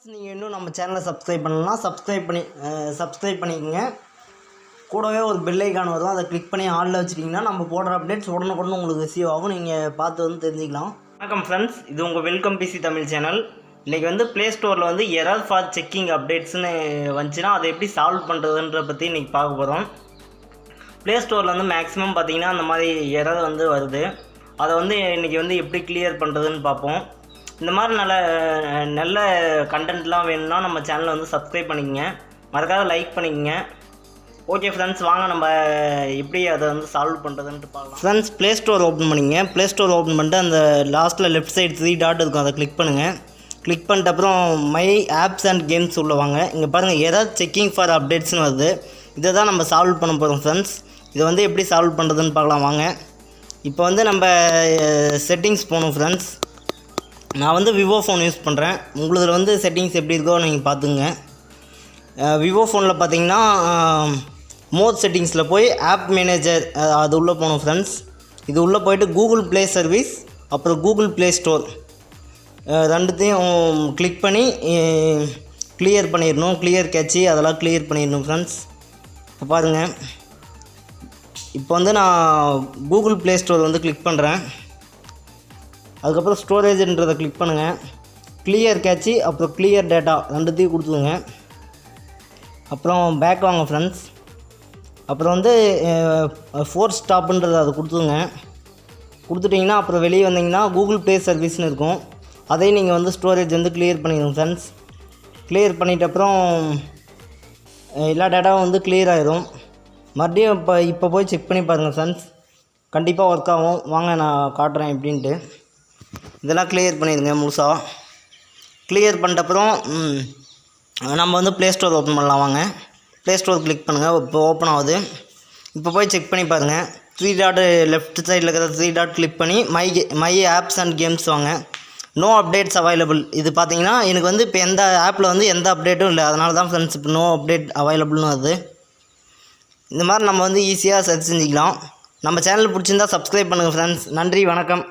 நீங்கள் இன்னும் நம்ம சேனலை சப்ஸ்கிரைப் பண்ணலாம். சப்ஸ்கிரைப் பண்ணிக்கோங்க. கூடவே ஒரு பெல் ஐக்கான் வரும், அதை கிளிக் பண்ணி ஆலில் வச்சுட்டிங்கன்னா நம்ம போடுற அப்டேட்ஸ் உடனுக்குடன் உங்களுக்கு ரிசீவ் ஆகும். நீங்கள் பார்த்து வந்து தெரிஞ்சுக்கலாம். வணக்கம் ஃப்ரெண்ட்ஸ், இது உங்கள் வெல்கம் பிசி தமிழ் சேனல். இன்றைக்கி வந்து ப்ளே ஸ்டோரில் வந்து எரர் ஃபார் செக்கிங் அப்டேட்ஸ்னு வந்துச்சுன்னா அதை எப்படி சால்வ் பண்ணுறதுன்ற பற்றி இன்றைக்கி பார்க்க போகிறோம். ப்ளே ஸ்டோரில் வந்து மேக்ஸிமம் பார்த்திங்கன்னா அந்த மாதிரி எரர் வந்து வருது. அதை வந்து இன்றைக்கி வந்து எப்படி கிளியர் பண்ணுறதுன்னு பார்ப்போம். இந்த மாதிரி நல்ல கண்டென்ட்லாம் வேணும்னா நம்ம சேனலை வந்து சப்ஸ்கிரைப் பண்ணிக்கங்க, மறக்காத லைக் பண்ணிக்கங்க. ஓகே ஃப்ரெண்ட்ஸ், வாங்க நம்ம எப்படி அதை வந்து சால்வ் பண்ணுறதுன்ட்டு பார்க்கலாம். ஃப்ரெண்ட்ஸ், ப்ளே ஸ்டோர் ஓப்பன் பண்ணிங்க. ப்ளே ஸ்டோர் ஓப்பன் பண்ணிட்டு அந்த லாஸ்ட்டில் லெஃப்ட் சைடு 3 டாட் இருக்கும், அதை கிளிக் பண்ணுங்கள். கிளிக் பண்ணிட்ட அப்புறம் மை ஆப்ஸ் அண்ட் கேம்ஸ் உள்ள வாங்க. இங்கே பாருங்கள், எரர் செக்கிங் ஃபார் அப்டேட்ஸ்னு வருது. இதை தான் நம்ம சால்வ் பண்ண போகிறோம் ஃப்ரெண்ட்ஸ். இதை வந்து எப்படி சால்வ் பண்ணுறதுன்னு பார்க்கலாம் வாங்க. இப்போ வந்து நம்ம செட்டிங்ஸ் போகணும் ஃப்ரெண்ட்ஸ். நான் வந்து விவோ ஃபோன் யூஸ் பண்ணுறேன். உங்களதில் வந்து செட்டிங்ஸ் எப்படி இருக்கோ நீங்கள் பார்த்துங்க. விவோ ஃபோனில் பார்த்தீங்கன்னா மோர் செட்டிங்ஸில் போய் ஆப் மேனேஜர் அது உள்ளே போகணும் ஃப்ரெண்ட்ஸ். இது உள்ளே போய்ட்டு கூகுள் ப்ளே சர்வீஸ் அப்புறம் கூகுள் ப்ளே ஸ்டோர் ரெண்டுத்தையும் கிளிக் பண்ணி கிளியர் பண்ணிடணும். கிளியர் கேட்சி அதெல்லாம் கிளியர் பண்ணிடணும் ஃப்ரெண்ட்ஸ். இப்போ பாருங்கள், இப்போ வந்து நான் கூகுள் ப்ளே ஸ்டோர் வந்து கிளிக் பண்ணுறேன். அதுக்கப்புறம் ஸ்டோரேஜ்ன்றதை கிளிக் பண்ணுங்கள். கிளியர் கேட்சி அப்புறம் கிளியர் டேட்டா ரெண்டுத்தையும் கொடுத்துருங்க. அப்புறம் பேக் வாங்க ஃப்ரெண்ட்ஸ். அப்புறம் வந்து ஃபோர் ஸ்டாப்புன்றதை அதை கொடுத்துருங்க. கொடுத்துட்டிங்கன்னா அப்புறம் வெளியே வந்தீங்கன்னா கூகுள் ப்ளே சர்வீஸ்னு இருக்கும். அதையும் நீங்கள் வந்து ஸ்டோரேஜ் வந்து கிளியர் பண்ணிடுங்க ஃப்ரெண்ட்ஸ். கிளியர் பண்ணிட்ட அப்புறம் எல்லா டேட்டாவும் வந்து கிளியர் ஆகிடும். மறுபடியும் இப்போ போய் செக் பண்ணி பாருங்கள் ஃப்ரெண்ட்ஸ், கண்டிப்பாக ஒர்க் ஆகும். வாங்க நான் காட்டுறேன் எப்படின்ட்டு. இதெல்லாம் கிளியர் பண்ணிடுங்க முழுசாக. கிளியர் பண்ணிட்ட அப்புறம் நம்ம வந்து ப்ளே ஸ்டோர் ஓப்பன் பண்ணலாம் வாங்க. ப்ளே ஸ்டோர் கிளிக் பண்ணுங்கள். இப்போ ஓப்பன் ஆகுது. இப்போ போய் செக் பண்ணி பாருங்கள். 3 டாட் லெஃப்ட் சைடில் இருக்கிற 3 டாட் கிளிக் பண்ணி மை ஆப்ஸ் அண்ட் கேம்ஸ் வாங்க. No updates available. இது பார்த்தீங்கன்னா எனக்கு வந்து இப்போ எந்த ஆப்பில் வந்து எந்த அப்டேட்டும் இல்லை. அதனால தான் ஃப்ரெண்ட்ஸ் இப்போ நோ அப்டேட் அவைலபிள்னு வருது. இந்த மாதிரி நம்ம வந்து ஈஸியாக சர்ச் செஞ்சுக்கலாம். நம்ம சேனல் பிடிச்சிருந்தா சப்ஸ்கிரைப் பண்ணுங்கள் ஃப்ரெண்ட்ஸ். நன்றி, வணக்கம்.